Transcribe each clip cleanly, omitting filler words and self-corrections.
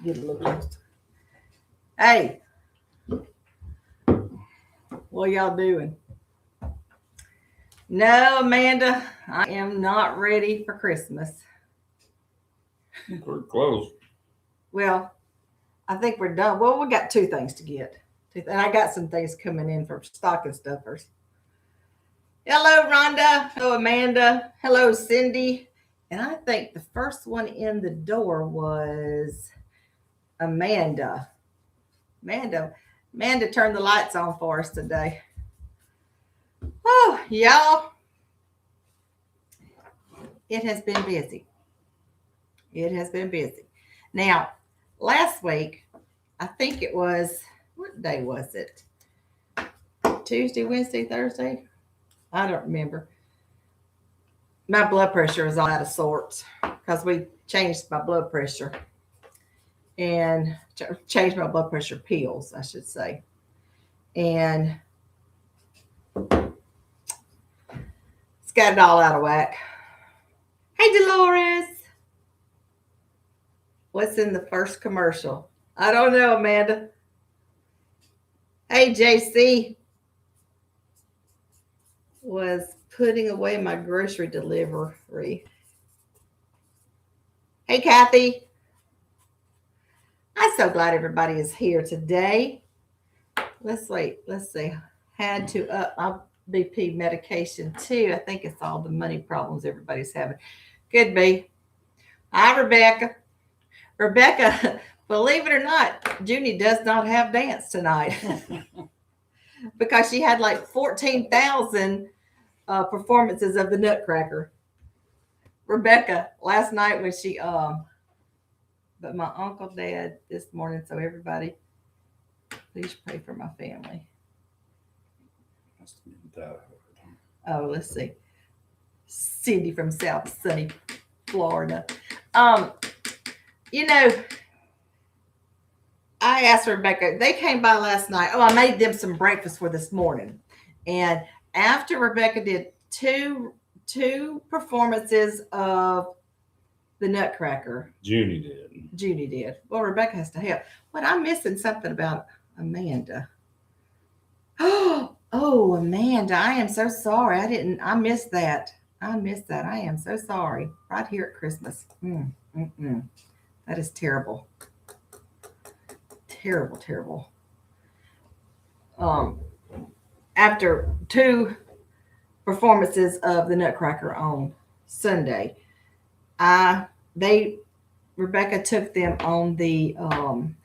Get a little close. Hey, what y'all doing? No, Amanda, I am not ready for Christmas. We're close. Well, I think we're done. Well, we got two things to get. And I got some things coming in for stocking stuffers. Hello, Rhonda. Hello, Amanda. Hello, Cindy. And I think the first one in the door was Amanda. Amanda turned the lights on for us today. Oh, y'all. It has been busy. It has been busy. Now, last week, I think it was, what day was it? Tuesday, Wednesday, Thursday? I don't remember. My blood pressure is all out of sorts because we changed my blood pressure and changed my blood pressure pills, I should say. And it's got it all out of whack. Hey, Dolores. What's in the first commercial? I don't know, Amanda. Hey, JC. Was putting away my grocery delivery. Hey, Kathy. I'm so glad everybody is here today. Let's wait. Let's see. Had to up my BP medication too. I think it's all the money problems everybody's having. Could be. Hi, Rebecca. Rebecca, believe it or not, Junie does not have dance tonight because she had like 14,000 performances of the Nutcracker. Rebecca, last night when she but my uncle died this morning, so everybody please pray for my family. Oh, let's see. Cindy from South Sunny Florida. You know, I asked Rebecca, they came by last night. Oh, I made them some breakfast for this morning. And after Rebecca did two performances of the Nutcracker. Junie did. Well, Rebecca has to help. But I'm missing something about Amanda. Oh, Amanda, I am so sorry. I missed that. I am so sorry. Right here at Christmas. That is terrible. Terrible. After two performances of the Nutcracker on Sunday, Rebecca took them on the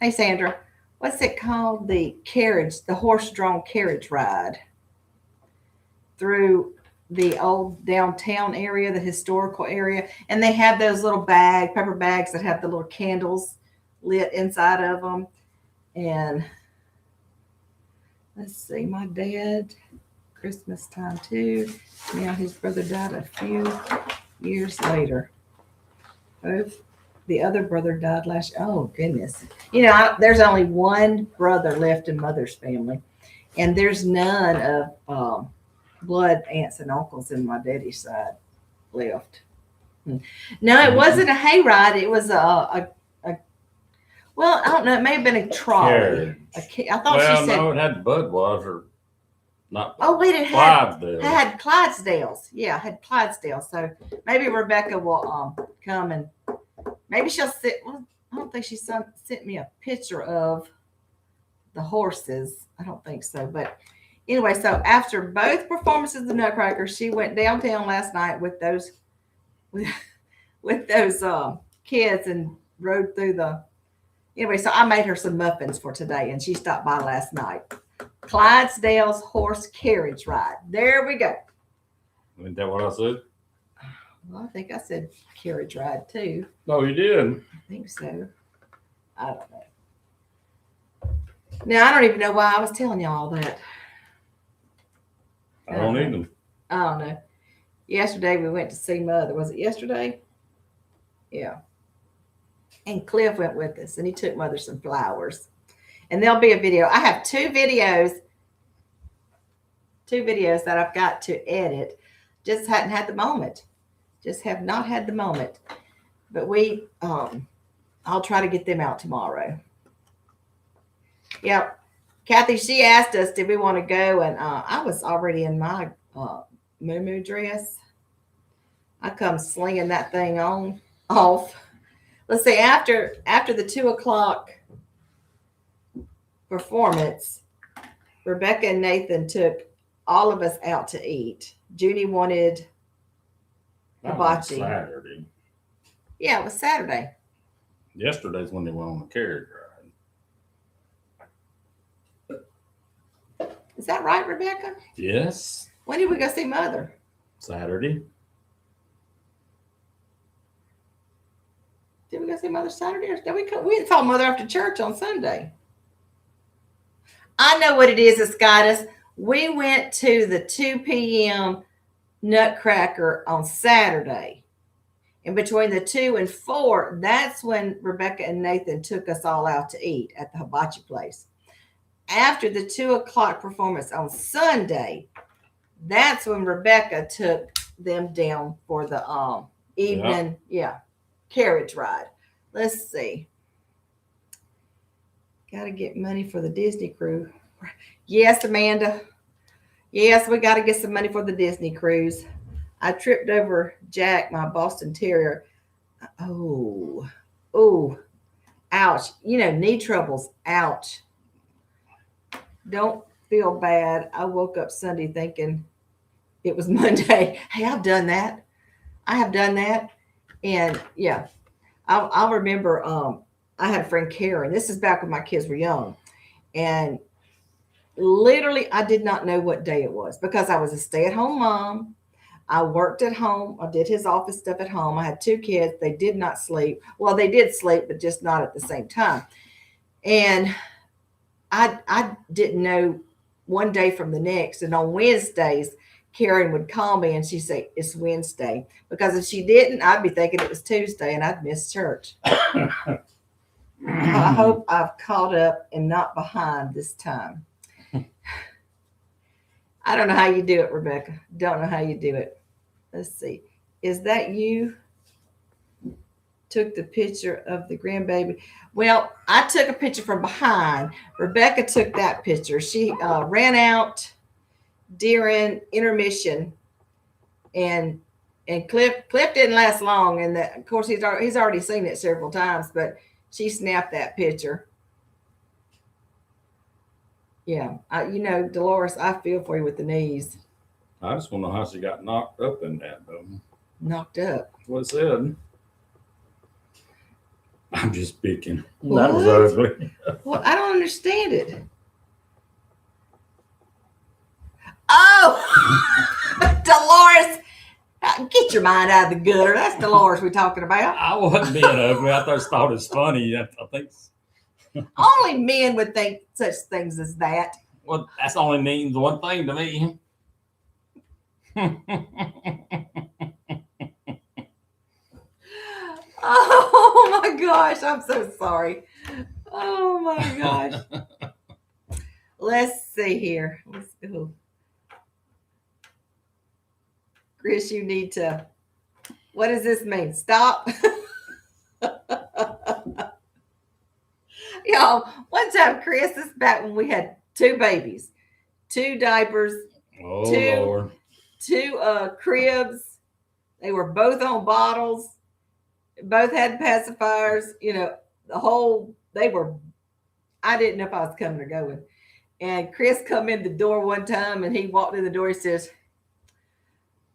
hey Sandra, what's it called? The horse-drawn carriage ride through the old downtown area, the historical area, and they have those little paper bags that have the little candles lit inside of them. And let's see, my dad, Christmas time too. Now his brother died a few years later. Both the other brother died last year. Oh goodness. You know, there's only one brother left in Mother's family, and there's none of blood aunts and uncles in my daddy's side left. No, it wasn't a hayride. It was well, I don't know. It may have been a trolley. I thought she said. No, it had Budweiser. Not. Oh wait, it Clydesdale. had Clydesdales. Yeah, it had Clydesdales. So maybe Rebecca will come and maybe she'll sit. Well, I don't think she sent me a picture of the horses. I don't think so. But anyway, so after both performances of the Nutcracker, she went downtown last night with those kids and rode through the. Anyway, so I made her some muffins for today, and she stopped by last night. Clydesdale's horse carriage ride. There we go. Isn't that what I said? Well, I think I said carriage ride too. No, you did. I think so. I don't know. Now, I don't even know why I was telling you all that. I don't either. I don't know. Yesterday, we went to see Mother. Was it yesterday? Yeah. And Cliff went with us, and he took Mother some flowers. And there'll be a video. I have two videos that I've got to edit. Just hadn't had the moment. Just have not had the moment. But I I'll try to get them out tomorrow. Yep. Kathy, she asked us, did we want to go? And I was already in my moo dress. I come slinging that thing off. Let's see, after the 2:00 performance, Rebecca and Nathan took all of us out to eat. Junie wanted hibachi. Saturday. Yeah, it was Saturday. Yesterday's when they went on the carriage ride. Is that right, Rebecca? Yes. When did we go see Mother? Saturday. Did we go see Mother Saturday? Or did we saw Mother after church on Sunday. I know what it is, Escadas. We went to the 2 p.m. Nutcracker on Saturday. And between the 2 and 4, that's when Rebecca and Nathan took us all out to eat at the hibachi place. After the 2:00 performance on Sunday, that's when Rebecca took them down for the evening, carriage ride. Let's see. Got to get money for the Disney cruise. Yes, Amanda. Yes, we got to get some money for the Disney cruise. I tripped over Jack, my Boston Terrier. Oh, ouch. Knee troubles. Ouch. Don't feel bad. I woke up Sunday thinking it was Monday. Hey, I've done that. I have done that. And yeah, I'll remember I had a friend, Karen. This is back when my kids were young. And literally, I did not know what day it was because I was a stay-at-home mom. I worked at home. I did his office stuff at home. I had 2 kids. They did not sleep. Well, they did sleep, but just not at the same time. And I didn't know one day from the next. And on Wednesdays, Karen would call me and she'd say, it's Wednesday. Because if she didn't, I'd be thinking it was Tuesday and I'd miss church. I hope I've caught up and not behind this time. I don't know how you do it, Rebecca. Don't know how you do it. Let's see. Is that you? Took the picture of the grandbaby. Well, I took a picture from behind. Rebecca took that picture. She ran out during intermission, and Cliff didn't last long. And of course, he's already seen it several times, but she snapped that picture. Yeah, Dolores, I feel for you with the knees. I just want to know how she got knocked up in that, though. Knocked up. That's what it said. I'm just picking. What? That was ugly. Well, I don't understand it. Oh, Dolores, get your mind out of the gutter. That's Dolores we're talking about. I wasn't being ugly. I just thought it was funny. I think only men would think such things as that. Well, that's only means one thing to me. Oh my gosh, I'm so sorry. Oh my gosh. Let's see here. Let's go. Chris, you need to, what does this mean? Stop. Y'all, one time, Chris, this is back when we had 2 babies, 2 diapers, Lord. 2 cribs. They were both on bottles. Both had pacifiers, I didn't know if I was coming or going. And Chris come in the door one time and he walked in the door. He says,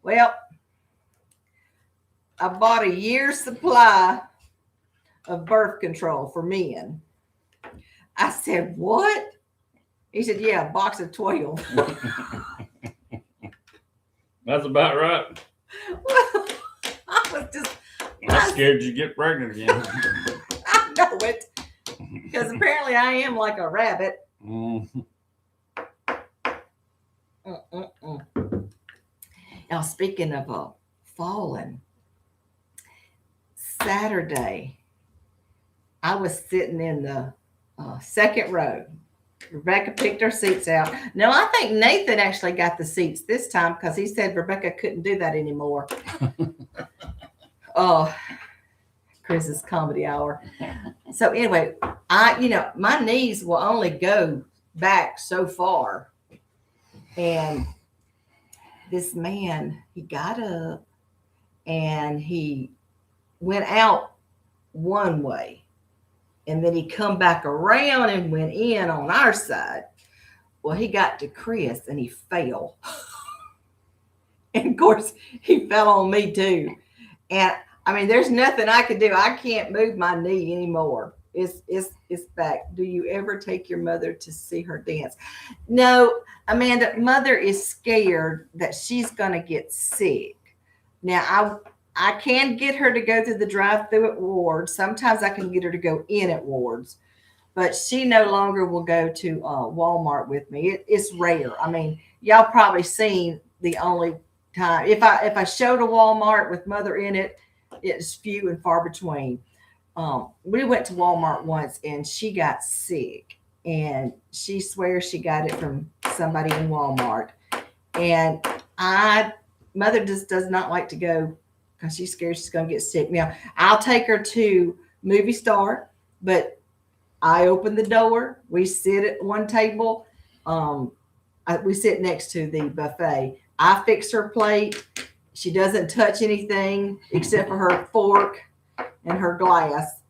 well, I bought a year's supply of birth control for men. I said, what? He said, yeah, a box of 12. That's about right. Well, I was just, I'm scared you get pregnant again. I know it. Because apparently I am like a rabbit. Now, speaking of falling, Saturday, I was sitting in the second row. Rebecca picked her seats out. No, I think Nathan actually got the seats this time because he said Rebecca couldn't do that anymore. Chris Chris's Comedy Hour. So anyway, my knees will only go back so far. And this man, he got up and he went out one way. And then he come back around and went in on our side. Well, he got to Chris and he fell. And of course, he fell on me too. And I mean, there's nothing I could do. I can't move my knee anymore. It's back. Do you ever take your mother to see her dance? No, Amanda, mother is scared that she's going to get sick. Now, I can get her to go through the drive-through at Ward's. Sometimes I can get her to go in at Ward's, but she no longer will go to Walmart with me. It's rare. I mean, y'all probably seen the only time if I showed a Walmart with mother in it, it's few and far between. We went to Walmart once and she got sick, and she swears she got it from somebody in Walmart. And mother just does not like to go because she's scared she's going to get sick. Now, I'll take her to Movie Star, but I open the door. We sit at one table. We sit next to the buffet. I fix her plate. She doesn't touch anything except for her fork and her glass.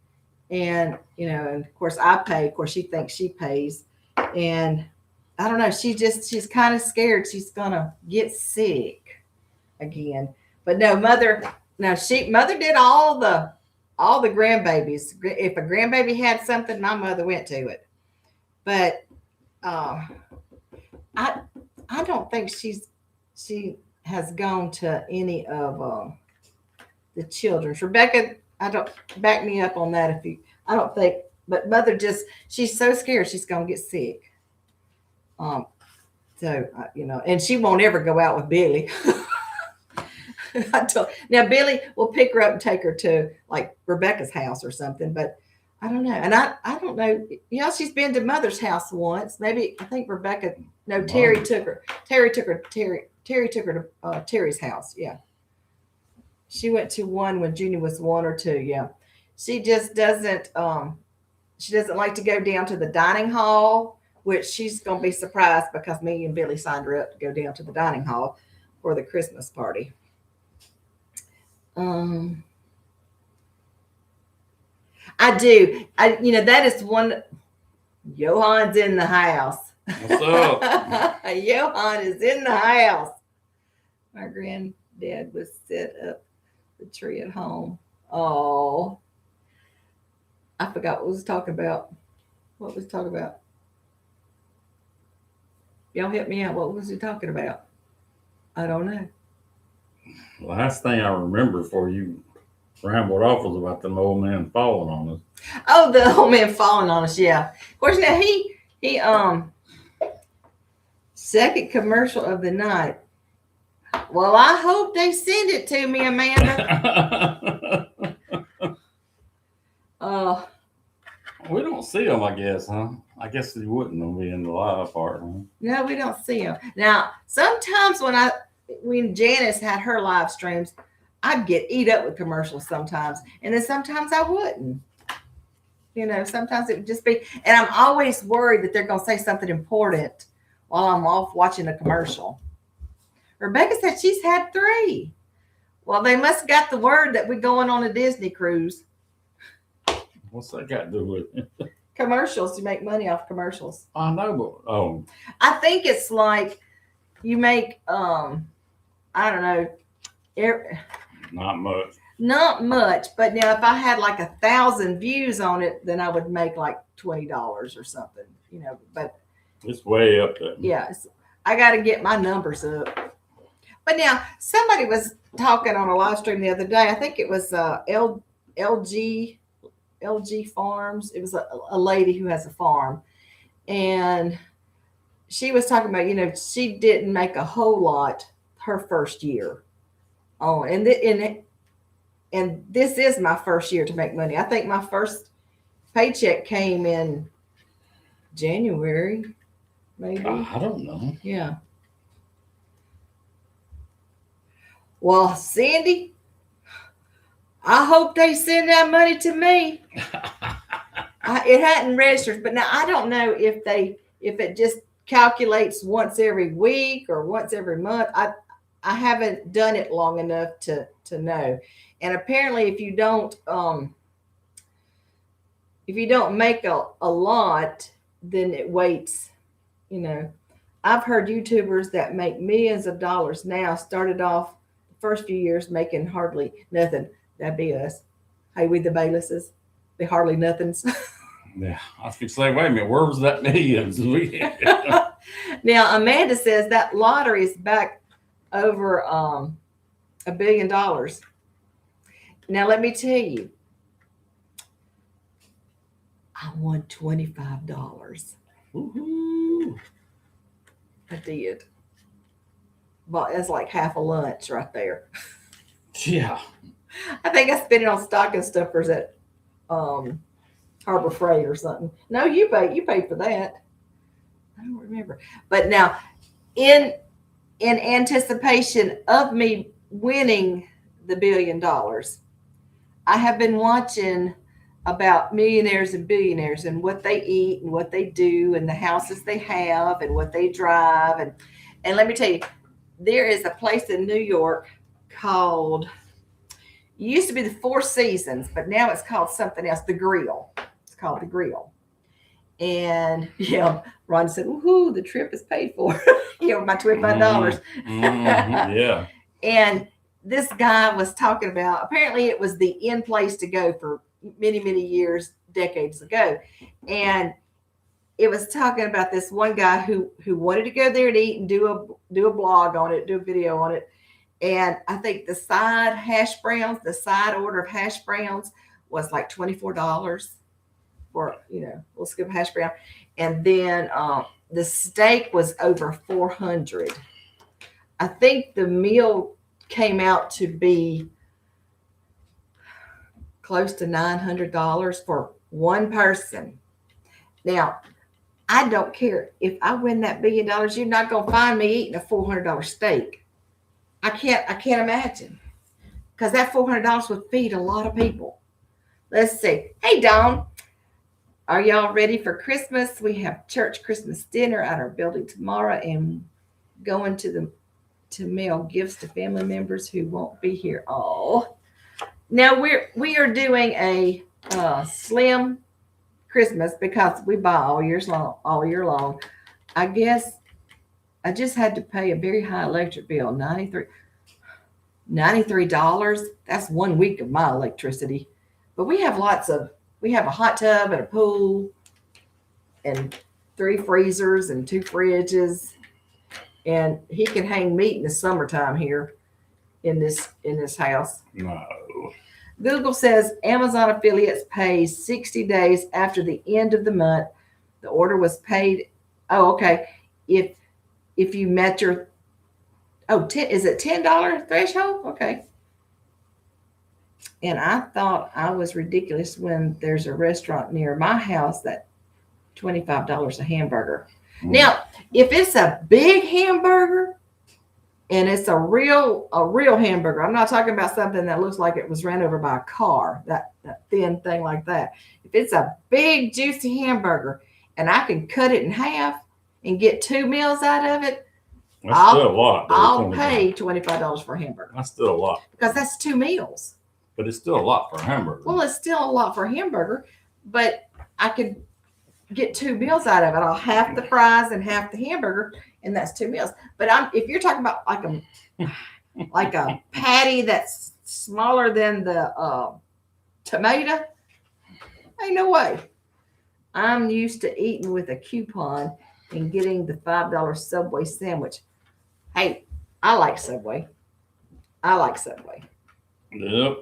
And, and of course I pay. Of course she thinks she pays. And I don't know. She's kind of scared she's going to get sick again. But no, mother did all the grandbabies. If a grandbaby had something, my mother went to it. But I don't think she has gone to any of the children's. Rebecca, I don't back me up on that I don't think, but mother she's so scared she's gonna get sick. And she won't ever go out with Billy. Now Billy will pick her up and take her to like Rebecca's house or something, but I don't know. And I don't know. She's been to mother's house once. Maybe I think Rebecca. No, Terry took her. Terry took her to Terry's house. Yeah. She went to one when Junior was 1 or 2. Yeah. She just doesn't. She doesn't like to go down to the dining hall, which she's gonna be surprised because me and Billy signed her up to go down to the dining hall for the Christmas party. I do. That is one. Johan's in the house. What's up? Johan is in the house. My granddad was set up the tree at home. Oh, I forgot what was talking about. What was talking about? Y'all help me out. What was he talking about? I don't know. Last thing I remember before you rambled off was about them old man falling on us. Oh, the old man falling on us. Yeah. Of course, now he second commercial of the night. Well, I hope they send it to me, Amanda. We don't see them, I guess, huh? I guess they wouldn't be in the live part, huh? No, we don't see them. Now, sometimes when Janice had her live streams, I'd get eat up with commercials sometimes. And then sometimes I wouldn't. Sometimes it would just be, and I'm always worried that they're going to say something important while I'm off watching a commercial. Rebecca said she's had 3. Well, they must have got the word that we're going on a Disney cruise. What's that got to do with it? Commercials. You make money off commercials. I know, but I think it's like you make, I don't know. Not much. Not much, but now if I had like 1,000 views on it, then I would make like $20 or something, but it's way up there. Yeah, I got to get my numbers up. But now somebody was talking on a live stream the other day. I think it was LG Farms. It was a lady who has a farm, and she was talking about, she didn't make a whole lot her first year. Oh, and this is my first year to make money. I think my first paycheck came in January, maybe. I don't know. Yeah. Well, Sandy, I hope they send that money to me. It hadn't registered, but now I don't know if it just calculates once every week or once every month. I haven't done it long enough to know. And apparently, if you don't make a lot, then it waits. You know, I've heard YouTubers that make millions of dollars now started off the first few years making hardly nothing. That'd be us. Hey, we the Baylesses, the hardly nothings. Yeah, I was going to say, wait a minute, where was that millions? Now Amanda says that lottery is back over $1 billion. Now let me tell you, I won $25. Woohoo. I did. Well, that's like half a lunch right there. Yeah. I think I spent it on stocking stuffers at Harbor Freight or something. No, you paid for that. I don't remember. But now, in anticipation of me winning the $1 billion, I have been watching about millionaires and billionaires and what they eat and what they do and the houses they have and what they drive and let me tell you, there is a place in New York called, it used to be the Four Seasons, but now it's called something else, the Grill. It's called the Grill. And yeah, Ron said, "Woohoo! The trip is paid for." My $25. Yeah. And this guy was talking about. Apparently, it was the in place to go for many, many years, decades ago, and it was talking about this one guy who wanted to go there and eat and do a blog on it, do a video on it. And I think the side order of hash browns was like $24 for, little scoop of hash brown. And then the steak was over $400. I think the meal came out to be close to $900 for one person. Now, I don't care if I win that $1 billion. You're not going to find me eating a $400 steak. I can't imagine, because that $400 would feed a lot of people. Let's see. Hey, Dawn, are y'all ready for Christmas? We have church Christmas dinner at our building tomorrow, and going to mail gifts to family members who won't be here. Oh, now we are doing a slim Christmas because we buy all year long. I guess I just had to pay a very high electric bill, $93. That's 1 week of my electricity. But we have a hot tub and a pool and 3 freezers and 2 fridges. And he can hang meat in the summertime here in this house. No. Google says Amazon affiliates pay 60 days after the end of the month. The order was paid. Oh, okay. If you met your, is it $10 threshold? Okay. And I thought I was ridiculous when there's a restaurant near my house that $25 a hamburger. Now, if it's a big hamburger and it's a real hamburger, I'm not talking about something that looks like it was ran over by a car, that thin thing like that. If it's a big, juicy hamburger and I can cut it in half and get 2 meals out of it, that's still a lot. I'll pay $25 for a hamburger. That's still a lot. Because that's 2 meals. But it's still a lot for a hamburger. Well, it's still a lot for a hamburger, but I could get 2 meals out of it. I'll half the fries and half the hamburger, and that's 2 meals. But if you're talking about like a patty that's smaller than the tomato, ain't no way. I'm used to eating with a coupon and getting the $5 Subway sandwich. Hey, I like Subway. Yep.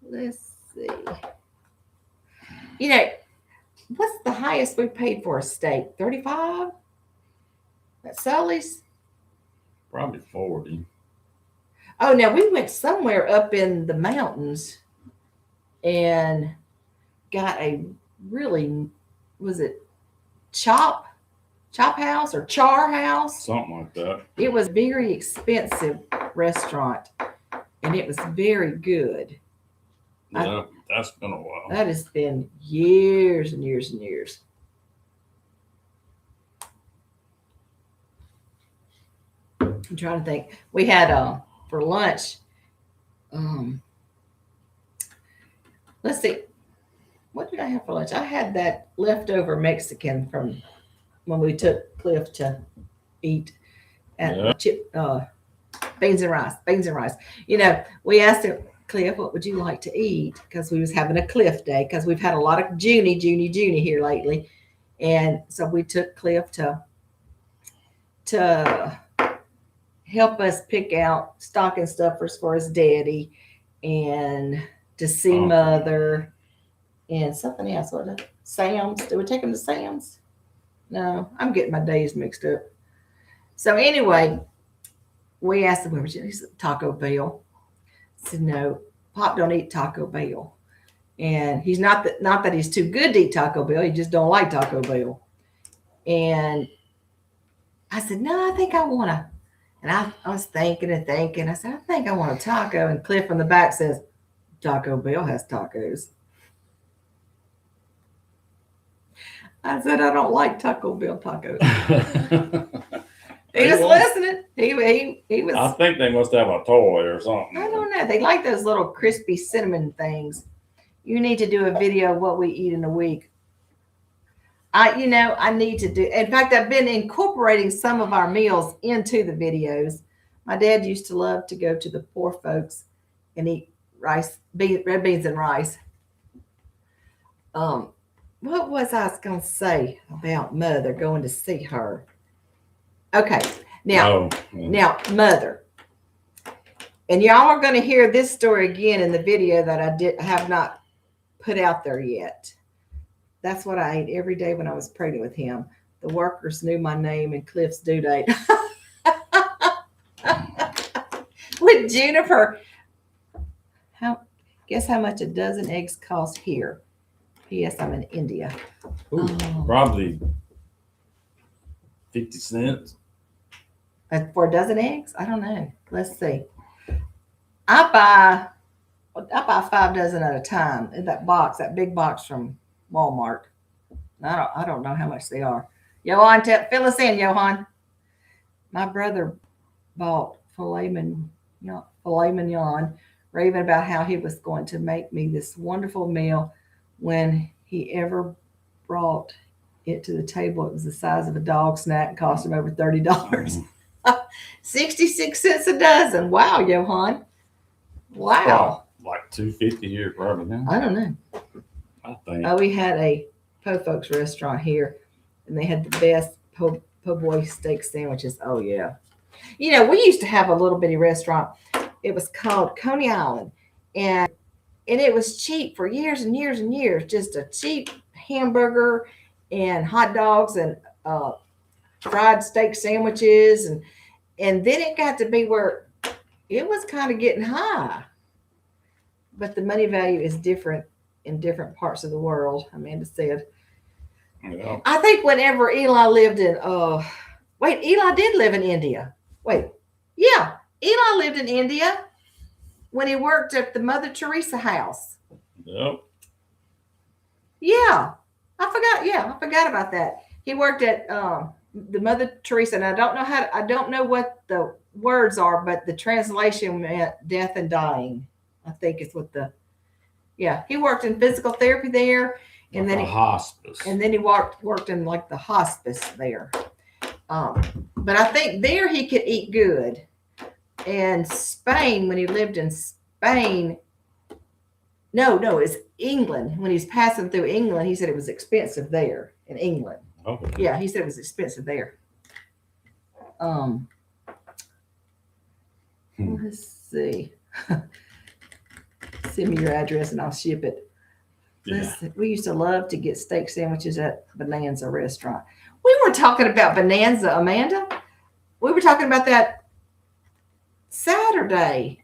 Let's see. What's the highest we paid for a steak? 35 at Sully's? Probably 40. Oh, now we went somewhere up in the mountains and got a really, was it chop house or char house? Something like that. It was a very expensive restaurant and it was very good. Yeah, that's been a while. That has been years and years and years. I'm trying to think. We had for lunch. Let's see. What did I have for lunch? I had that leftover Mexican from when we took Cliff to eat at beans and rice. Beans and rice. You know, we asked him, Cliff, what would you like to eat? Because we was having a Cliff day because we've had a lot of Junie here lately. And so we took Cliff to help us pick out stocking stuffers for his daddy and to see mother and something else. What was it? Sam's. Did we take him to Sam's? No, I'm getting my days mixed up. So anyway, we asked him, where was it? He said, Taco Bell. I said, no, Pop don't eat Taco Bell. And he's not that he's too good to eat Taco Bell. He just don't like Taco Bell. And I said, no, I think I want to. And I was thinking and thinking. I said, I think I want a taco. And Cliff from the back says, Taco Bell has tacos. I said, I don't like Taco Bell tacos. He was listening. He was. I think they must have a toy or something. I don't know. They like those little crispy cinnamon things. You need to do a video of what we eat in a week. I need to do. In fact, I've been incorporating some of our meals into the videos. My dad used to love to go to the poor folks and eat red beans and rice. What was I going to say about mother going to see her? Okay, now mother, and y'all are going to hear this story again in the video that I have not put out there yet. That's what I ate every day when I was pregnant with him. The workers knew my name and Cliff's due date. With Juniper, guess how much a dozen eggs cost here? P.S. I'm in India. Ooh, probably 50 cents. For a dozen eggs? I don't know. Let's see. I buy 5 dozen at a time in that box, that big box from Walmart. I don't know how much they are. Johan, fill us in, Johan. My brother bought filet mignon, raving about how he was going to make me this wonderful meal. When he ever brought it to the table, it was the size of a dog snack and cost him over $30. 66 cents a dozen. Wow, Johan. Wow. Like $2.50 here probably now. I don't know. I think. Oh, we had a Po Folks restaurant here, and they had the best po boy steak sandwiches. Oh, yeah. You know, we used to have a little bitty restaurant. It was called Coney Island, and it was cheap for years and years and years. Just a cheap hamburger and hot dogs and fried steak sandwiches. And then it got to be where it was kind of getting high. But the money value is different in different parts of the world, Amanda said. Yeah. I think whenever Eli lived in, Eli did live in India. Yeah, Eli lived in India when he worked at the Mother Teresa house. Yep. Yeah, I forgot about that. He worked at the Mother Teresa, and I don't know what the words are, but the translation meant death and dying. I think is what he worked in physical therapy there, and like then hospice, and then he worked in like the hospice there. But I think there he could eat good. And Spain, when he lived in Spain, no, it's England. When he's passing through England, he said it was expensive there in England. Okay. Yeah, he said it was expensive there. Let's see. Send me your address and I'll ship it. Yeah. We used to love to get steak sandwiches at Bonanza restaurant. We were talking about Bonanza, Amanda. We were talking about that Saturday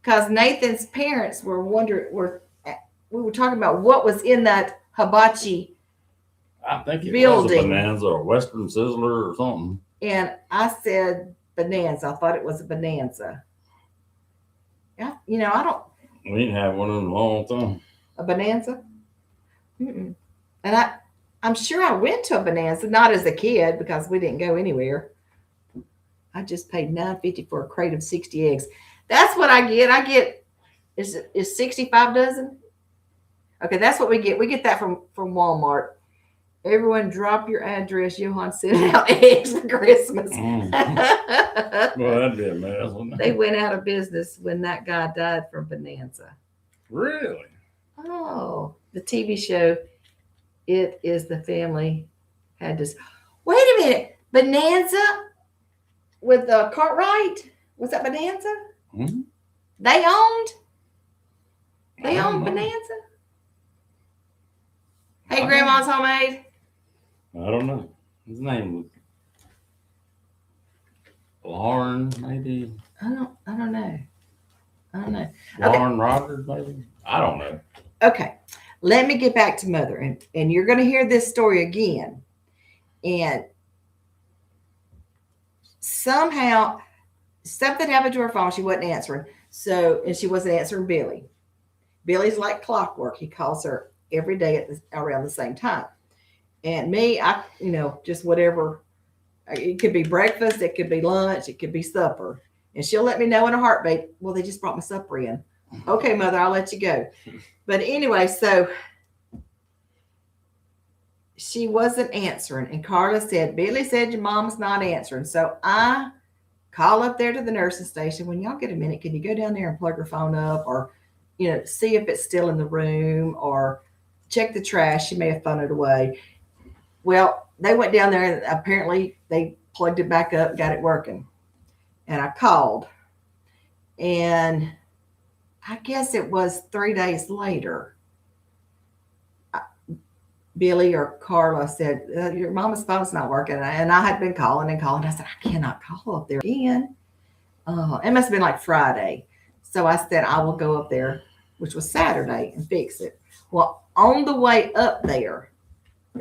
because Nathan's parents were wondering. We were talking about what was in that hibachi. I think it building. Was a Bonanza or Western Sizzler or something. And I said Bonanza. I thought it was a Bonanza. Yeah, I don't. We ain't had one of them in a long time. A Bonanza? Mm-mm. And I'm sure I went to a Bonanza, not as a kid because we didn't go anywhere. I just paid $9.50 for a crate of 60 eggs. That's what I get. I get is 65 dozen. Okay, that's what we get. We get that from Walmart. Everyone, drop your address. Johan sent out eggs for Christmas. Well, that'd be a mess, wouldn't it? They went out of business when that guy died from Bonanza. Really? Oh, the TV show. It is the family had this. Wait a minute, Bonanza with the Cartwright. Was that Bonanza? Hmm? They owned know. Bonanza. Hey, Grandma's Homemade. I don't know. His name was Lauren, maybe. I don't know. Lauren Rogers, maybe. I don't know. Okay, let me get back to Mother, and you're going to hear this story again. And somehow something happened to her phone. She wasn't answering. And she wasn't answering Billy. Billy's like clockwork. He calls her every day around the same time. And me, just whatever. It could be breakfast. It could be lunch. It could be supper. And she'll let me know in a heartbeat. Well, they just brought my supper in. Okay, Mother, I'll let you go. But anyway, so she wasn't answering. And Carla said, Billy said your mom's not answering. So I call up there to the nursing station. When y'all get a minute, can you go down there and plug her phone up or, see if it's still in the room or check the trash. She may have thrown it away. Well, they went down there and apparently they plugged it back up, got it working. And I called. And I guess it was 3 days later. Billy or Carla said, your mama's phone's not working. And I had been calling and calling. I said, I cannot call up there again. It must have been like Friday. So I said, I will go up there, which was Saturday, and fix it. Well, on the way up there,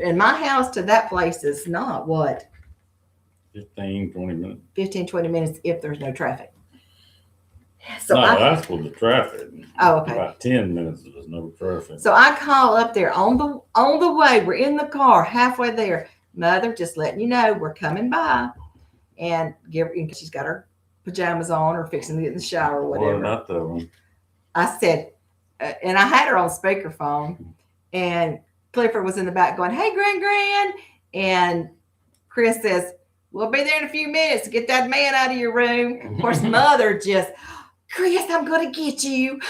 and my house to that place is not what? 15, 20 minutes. 15, 20 minutes if there's no traffic. So no, that's with the traffic. Oh, okay. About 10 minutes there's no traffic. So I call up there on the way. We're in the car, halfway there. Mother, just letting you know we're coming by, and she's got her pajamas on or fixing to get in the shower or whatever. Well, not the one. I said, and I had her on speakerphone, and Clifford was in the back going, "Hey, Gran," and Chris says, "We'll be there in a few minutes to get that man out of your room." Of course, Mother just, Chris, I'm going to get you.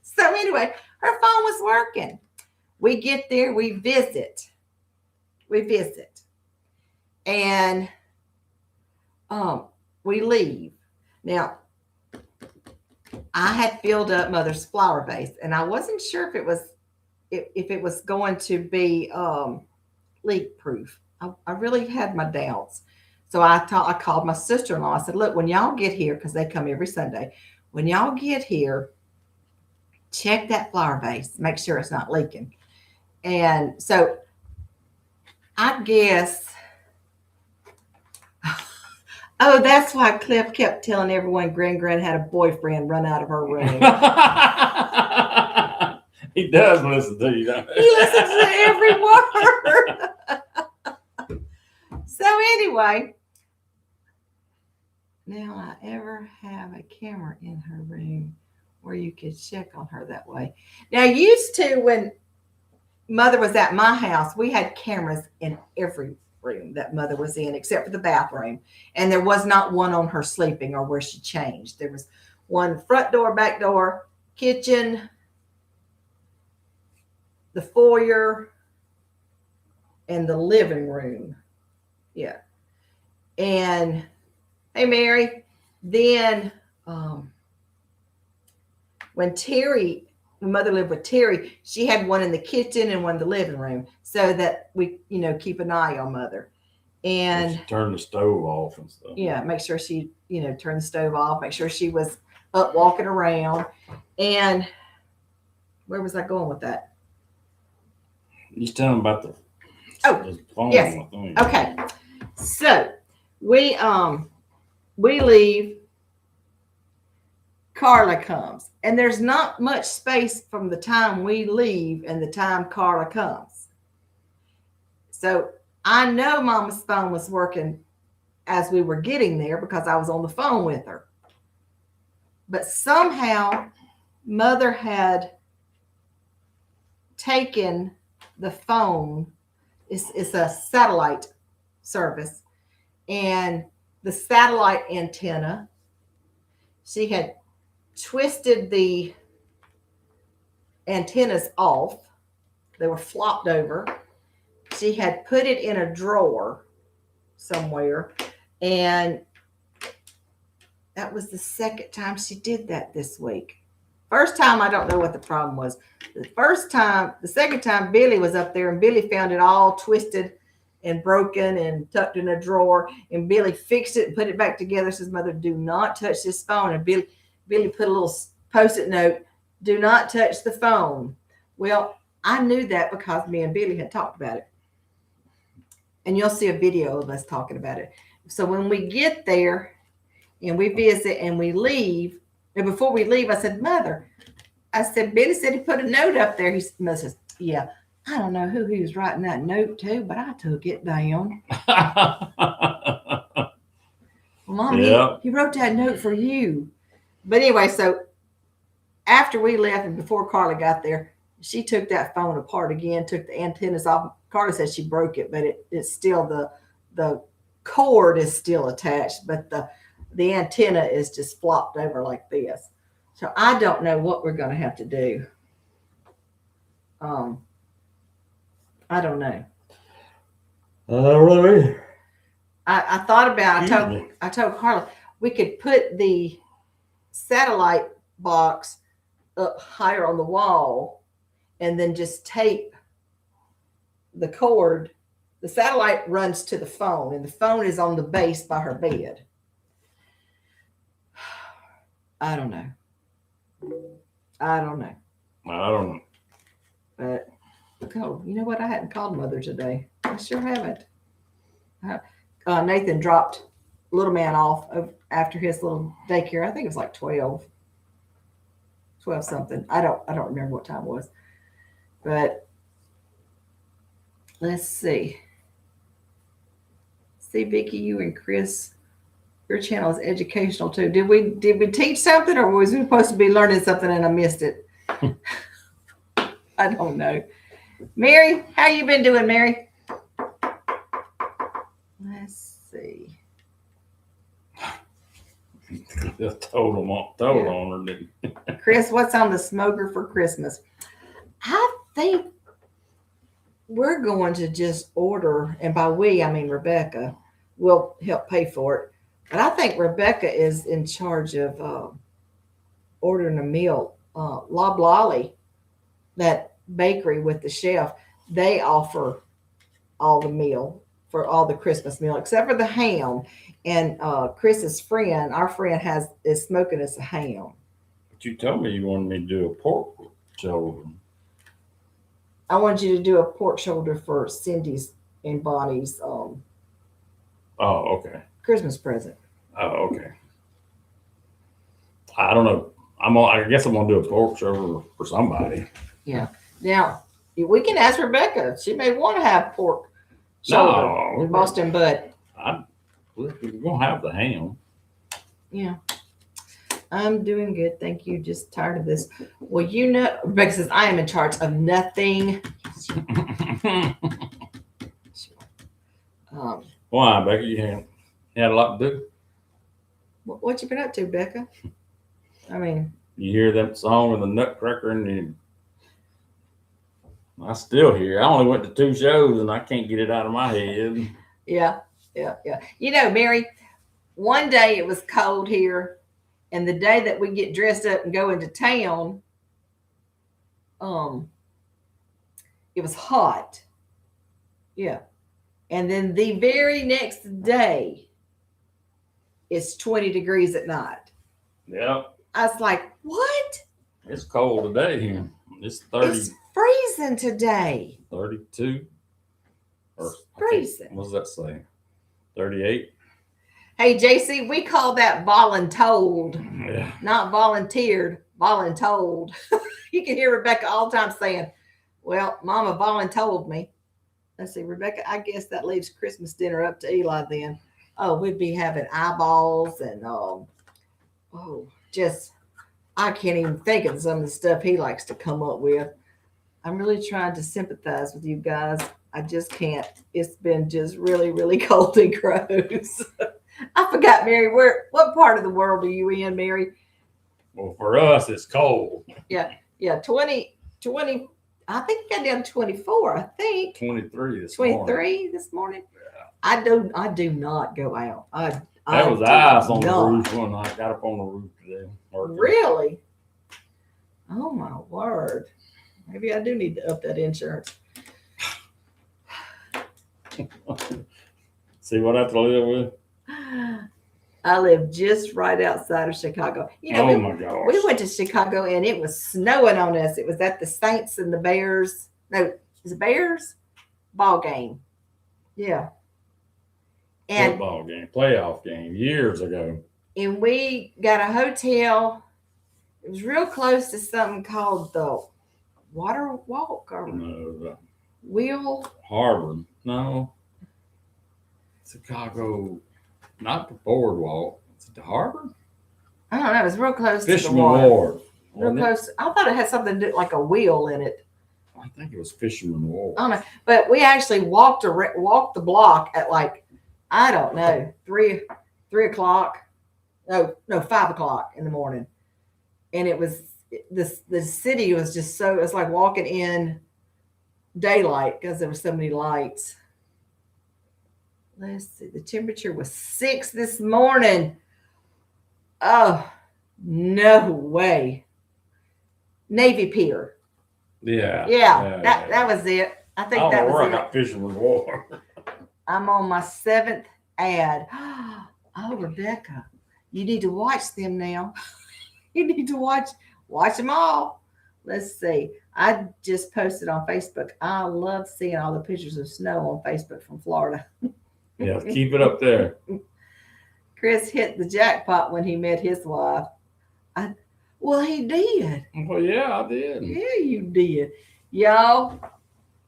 So anyway, her phone was working. We get there, we visit, and we leave. Now, I had filled up Mother's flower vase, and I wasn't sure if it was going to be leak proof. I really had my doubts. So I called my sister-in-law. I said, look, when y'all get here, because they come every Sunday, when y'all get here, check that flower vase, make sure it's not leaking. And so I guess, oh, that's why Cliff kept telling everyone Gran had a boyfriend run out of her room. He does listen to you, don't he? He listens to every word. So anyway, now I ever have a camera in her room where you could check on her that way. Now, used to when Mother was at my house, we had cameras in every room that Mother was in, except for the bathroom. And there was not one on her sleeping or where she changed. There was one front door, back door, kitchen, the foyer, and the living room. Yeah. And hey, Mary, then when Mother lived with Terry, she had one in the kitchen and one in the living room so that we, keep an eye on Mother. And she turned the stove off and stuff. Yeah, make sure she, turned the stove off, make sure she was up walking around. And where was I going with that? You tell them about the phone. Yes. Okay. So we leave. Carla comes. And there's not much space from the time we leave and the time Carla comes. So I know Mama's phone was working as we were getting there because I was on the phone with her. But somehow Mother had taken the phone. It's a satellite service. And the satellite antenna, she had twisted the antennas off. They were flopped over. She had put it in a drawer somewhere. And that was the second time she did that this week. First time, I don't know what the problem was. The second time, Billy was up there and Billy found it all twisted and broken and tucked in a drawer. And Billy fixed it and put it back together. Says, Mother, do not touch this phone. And Billy put a little Post-it note, do not touch the phone. Well, I knew that because me and Billy had talked about it. And you'll see a video of us talking about it. So when we get there and we visit and we leave, and before we leave, I said, Mother, Billy said he put a note up there. Mother says, yeah, I don't know who he was writing that note to, but I took it down. Well, Mom, yeah. he wrote that note for you. But anyway, so after we left and before Carla got there, she took that phone apart again, took the antennas off. Carla said she broke it, but it's still the cord is still attached, but the antenna is just flopped over like this. So I don't know what we're going to have to do. I don't know. Really? I thought about. I told Carla we could put the satellite box up higher on the wall, and then just tape the cord. The satellite runs to the phone, and the phone is on the base by her bed. I don't know. But you know what? I hadn't called Mother today. I sure haven't. Nathan dropped little man off after his little daycare. I think it was like 12 something. I don't remember what time it was. But let's see. See, Vicki, you and Chris, your channel is educational too. Did we teach something, or was we supposed to be learning something and I missed it? I don't know. Mary, how you been doing, Mary? Let's see. Just told on her, didn't you? Chris, what's on the smoker for Christmas? I think we're going to just order, and by we, I mean Rebecca will help pay for it. But I think Rebecca is in charge of ordering a meal. Loblolly, that bakery with the chef, they offer all the meal for all the Christmas meal, except for the ham. And Chris's friend, our friend, is smoking us a ham. But you told me you wanted me to do a pork shoulder. I wanted you to do a pork shoulder for Cindy's and Bonnie's okay. Christmas present. Oh, okay. I don't know. I guess I'm gonna do a pork shoulder for somebody. Yeah. Now we can ask Rebecca. She may want to have pork shoulder in Boston, but we're gonna have the ham. Yeah. I'm doing good. Thank you. Just tired of this. Well, Rebecca says, I am in charge of nothing. Why, Becca? You had a lot to do? What you been up to, Becca? I mean, you hear that song of the Nutcracker, and I still hear. I only went to 2 shows, and I can't get it out of my head. Yeah. You know, Mary, one day it was cold here. And the day that we get dressed up and go into town, it was hot. Yeah. And then the very next day, it's 20 degrees at night. Yep. I was like, what? It's cold today here. It's 30. It's freezing today. 32. It's freezing. What does that say? 38? Hey, JC, we call that voluntold, Yeah. not volunteered, voluntold. You can hear Rebecca all the time saying, well, Mama voluntold me. Let's see, Rebecca, I guess that leaves Christmas dinner up to Eli then. Oh, we'd be having eyeballs and, just, I can't even think of some of the stuff he likes to come up with. I'm really trying to sympathize with you guys. I just can't. It's been just really, really cold and gross. I forgot, Mary. What part of the world are you in, Mary? Well, for us, it's cold. Yeah, 20. I think it got down to 24. I think 23 this morning. 23 this morning. Yeah. I do not go out. That was ice on the roof when I got up on the roof today. Really? Oh my word! Maybe I do need to up that insurance. See what I have to live with? I live just right outside of Chicago. You know, oh my gosh. We went to Chicago and it was snowing on us. It was at the Saints and the Bears. No, is it Bears? Ball game. Yeah. And football game, playoff game, years ago. And we got a hotel. It was real close to something called the Water Walk or No, Wheel Harbor. No. Chicago, not the boardwalk. Is it the harbor? I don't know. It was real close Fisherman to the water. Wharf. Real close. I thought it had something to do, like a wheel in it. I think it was Fisherman Wharf. I don't know. But we actually walked the block at like, I don't know, 3 o'clock. No, 5 o'clock in the morning. And it was the city was just so, it's like walking in daylight because there were so many lights. Let's see, the temperature was 6 this morning. Oh, no way. Navy Pier. Yeah. That was it. I think I that don't know was where I it. got Fisherman Wharf. I'm on my 7th ad. Oh, Rebecca, you need to watch them now. You need to watch them all. Let's see. I just posted on Facebook. I love seeing all the pictures of snow on Facebook from Florida. Yeah, keep it up there. Chris hit the jackpot when he met his wife. Well, he did. Well, yeah, I did. Yeah, you did. Y'all,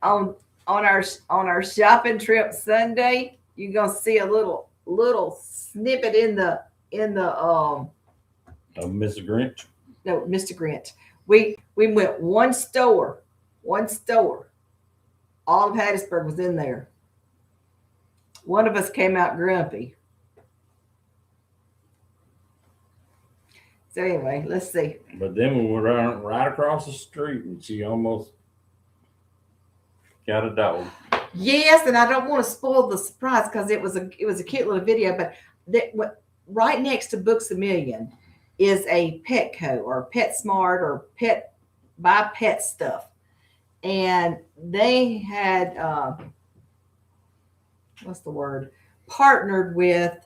on our shopping trip Sunday, you're gonna see a little snippet in the Mr. Grinch. No, Mr. Grinch. We went one store. All of Hattiesburg was in there. One of us came out grumpy. So anyway, let's see. But then we went right across the street and she almost got a dog. Yes, and I don't want to spoil the surprise because it was a cute little video. But right next to Books A Million is a Petco or PetSmart or buy pet stuff, and they had partnered with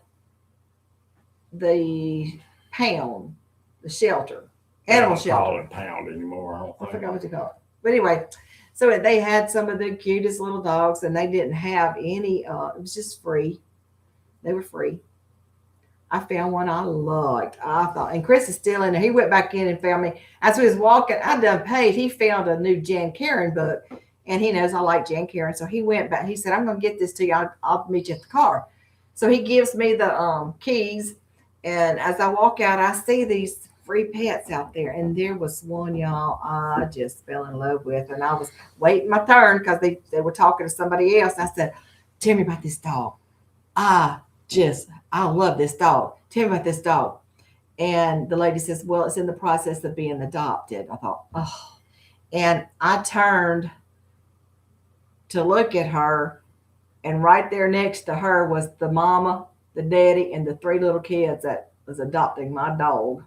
the Pound, the shelter, animal shelter. I don't call it Pound anymore. I forgot what you call it. But anyway, so they had some of the cutest little dogs, and they didn't have any. It was just free. They were free. I found one I liked. I thought, and Chris is still in there. He went back in and found me as we was walking. I done paid. He found a new Jan Karen book, and he knows I like Jan Karen, so he went back. He said, "I'm going to get this to you. I'll meet you at the car." So he gives me the keys, and as I walk out, I see these free pets out there, and there was one, y'all, I just fell in love with, and I was waiting my turn because they were talking to somebody else. I said, "Tell me about this dog. I love this dog. Tell me about this dog." And the lady says, "Well, it's in the process of being adopted." I thought, oh. And I turned to look at her, and right there next to her was the mama, the daddy, and the 3 little kids that was adopting my dog.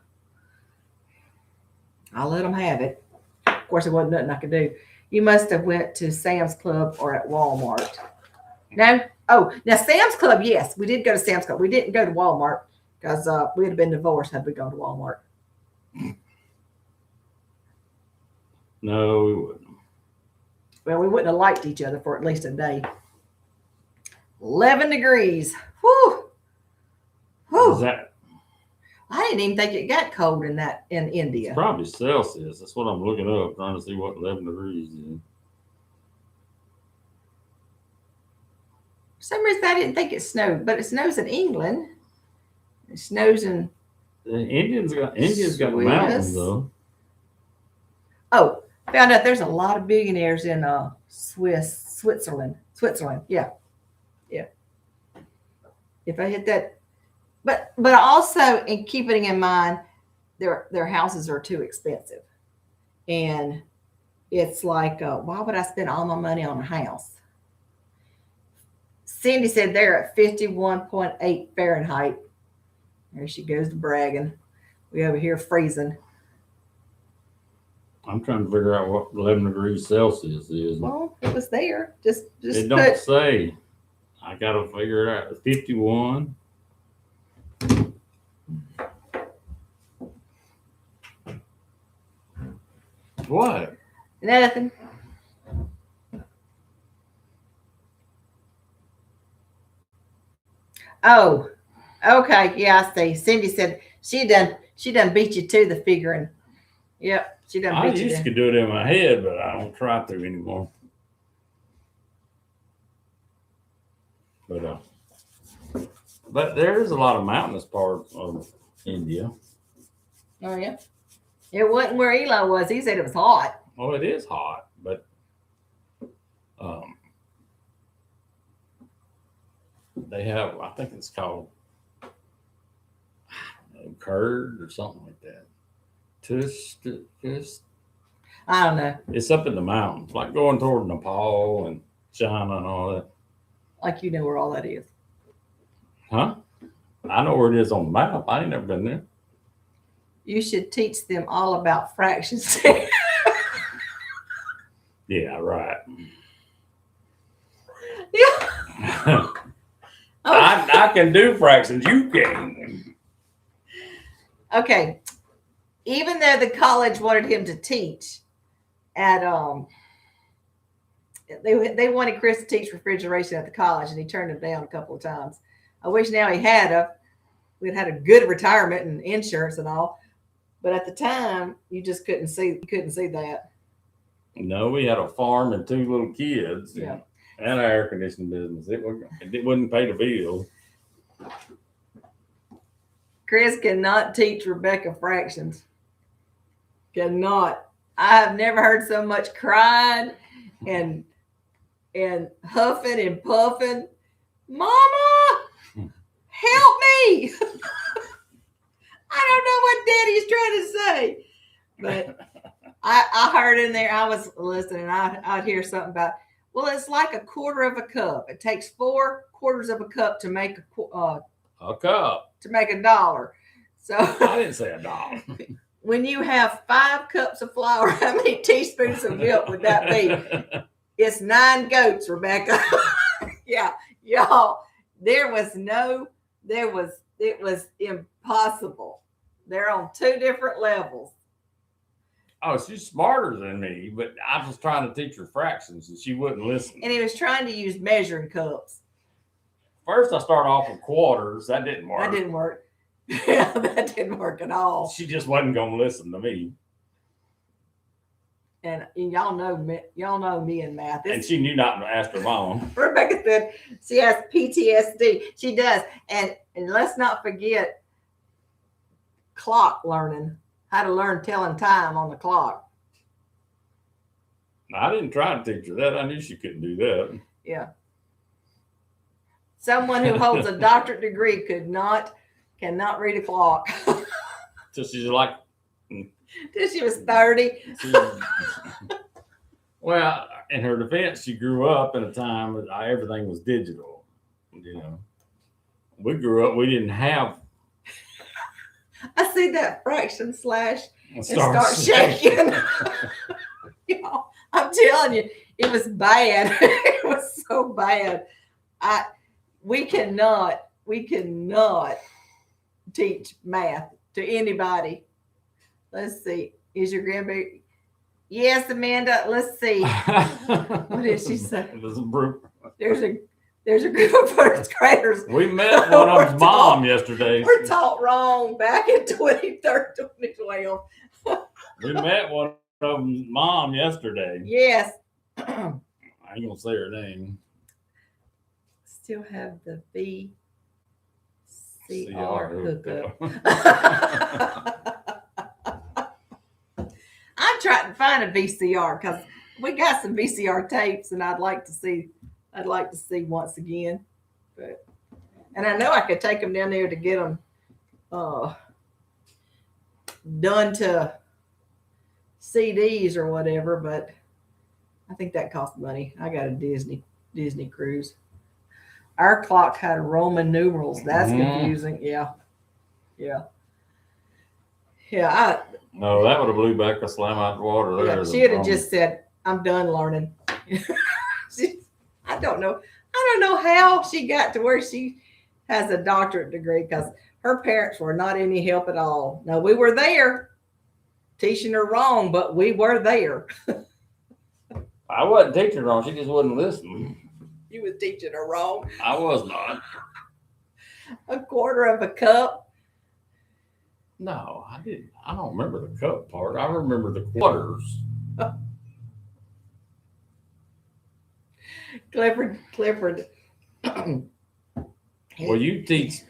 I let them have it. Of course, there wasn't nothing I could do. You must have went to Sam's Club or at Walmart. No? Oh, now Sam's Club, yes. We did go to Sam's Club. We didn't go to Walmart because we would have been divorced had we gone to Walmart. No, we wouldn't. Well, we wouldn't have liked each other for at least a day. 11 degrees. Whew. Is that I didn't even think it got cold in India. probably Celsius? That's what I'm looking up, trying to see what 11 degrees is. For some reason, I didn't think it snowed, but it snows in England. It snows in. India's got Swiss. mountains though. Oh, found out there's a lot of billionaires in Switzerland. Yeah. If I hit that, but also in keeping in mind, their houses are too expensive, and it's like, why would I spend all my money on a house? Cindy said they're at 51.8 Fahrenheit. There she goes to bragging. We over here freezing. I'm trying to figure out what 11 degrees Celsius is. Well, it was there. Just It don't say. I gotta figure it out. 51. What? Nothing. Oh, okay. Yeah, I see. Cindy said she done beat you to the figuring. Yep, she done I beat you used to. to do it in my head, but I don't try to anymore. But there's a lot of mountainous parts of India. Oh yeah. It wasn't where Eli was. He said it was hot. Well, it is hot, but they have, I think it's called curd or something like that. I don't know. It's up in the mountains, like going toward Nepal and China and all that. Like you know where all that is. Huh? I know where it is on the map. I ain't never been there. You should teach them all about fractions. Yeah, right. Yeah. I can do fractions. You can. Okay. Even though the college wanted him to teach at they wanted Chris to teach refrigeration at the college, and he turned them down a couple of times. I wish now we'd had a good retirement and insurance and all, but at the time you just couldn't see that. No, we had a farm and 2 little kids. Yeah. And an air conditioning business. It wouldn't pay the bill. Chris cannot teach Rebecca fractions. Cannot. I have never heard so much crying and huffing and puffing. Mama, help me. I don't know what Daddy's trying to say. But I heard in there, I was listening, I'd hear something about, well, it's like a quarter of a cup. It takes 4 quarters of a cup to make A cup. to make $1. So I didn't say $1. when you have 5 cups of flour, how many teaspoons of milk would that be? It's 9 goats, Rebecca. Yeah, y'all. It was impossible. They're on 2 different levels. Oh, she's smarter than me, but I was trying to teach her fractions and she wouldn't listen. And he was trying to use measuring cups. First, I started off with quarters. That didn't work. That didn't work. Yeah, that didn't work at all. She just wasn't going to listen to me. And y'all know me and math. And she knew not to ask her mom. Rebecca said she has PTSD. She does. And let's not forget clock learning. How to learn telling time on the clock. I didn't try to teach her that. I knew she couldn't do that. Yeah. Someone who holds a doctorate degree cannot read a clock. So she's like, Till she was 30. Well, in her defense, she grew up in a time when everything was digital. You know, we grew up, we didn't have. I see that fraction slash and Start start shaking. Y'all, I'm telling you, it was bad. It was so bad. We cannot teach math to anybody. Let's see. Is your grandbaby? Yes, Amanda. Let's see. What did she say? It was a brute. There's a group of first graders. We met one of them's mom yesterday. We're taught wrong back in 2012. We met one of them's mom yesterday. Yes. I ain't gonna say her name. Still have the VCR hookup. I'm trying to find a VCR because we got some VCR tapes, and I'd like to see once again. And I know I could take them down there to get them done to CDs or whatever, but I think that costs money. I got a Disney cruise. Our clock had Roman numerals. That's confusing. Yeah. No, that would have blew back a slam out the water there. She would have just said, "I'm done learning." I don't know how she got to where she has a doctorate degree, because her parents were not any help at all. Now, we were there teaching her wrong, but we were there. I wasn't teaching her wrong. She just wasn't listening. You was teaching her wrong. I was not. A quarter of a cup. No, I didn't. I don't remember the cup part. I remember the quarters. Clifford. Well, you teach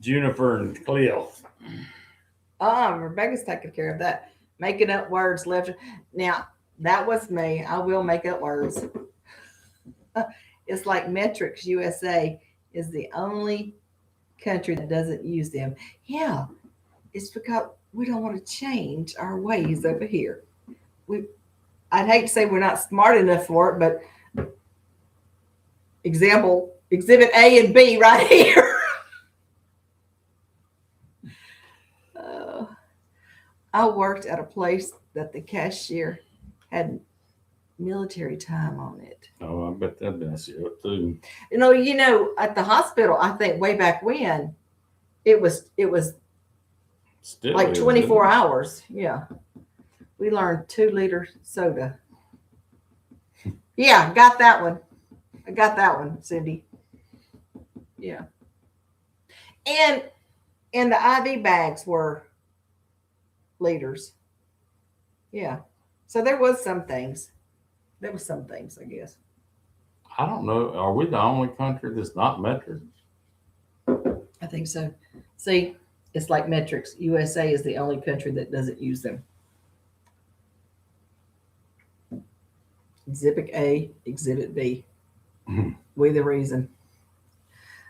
Juniper and Cliff. Rebecca's taking care of that. Making up words left. Now, that was me. I will make up words. It's like Metrics USA is the only country that doesn't use them. Yeah, it's because we don't want to change our ways over here. I'd hate to say we're not smart enough for it, but exhibit A and B right here. I worked at a place that the cashier had military time on it. Oh, I bet that'd mess you up too. You know, at the hospital, I think way back when, it was Still like is, 24 hours. Yeah. We learned 2-liter soda. Yeah, got that one. I got that one, Cindy. Yeah. And the IV bags were liters. Yeah. So there was some things. I guess. I don't know. Are we the only country that's not metric? I think so. See, it's like Metrics. USA is the only country that doesn't use them. Exhibit A, Exhibit B. We the reason.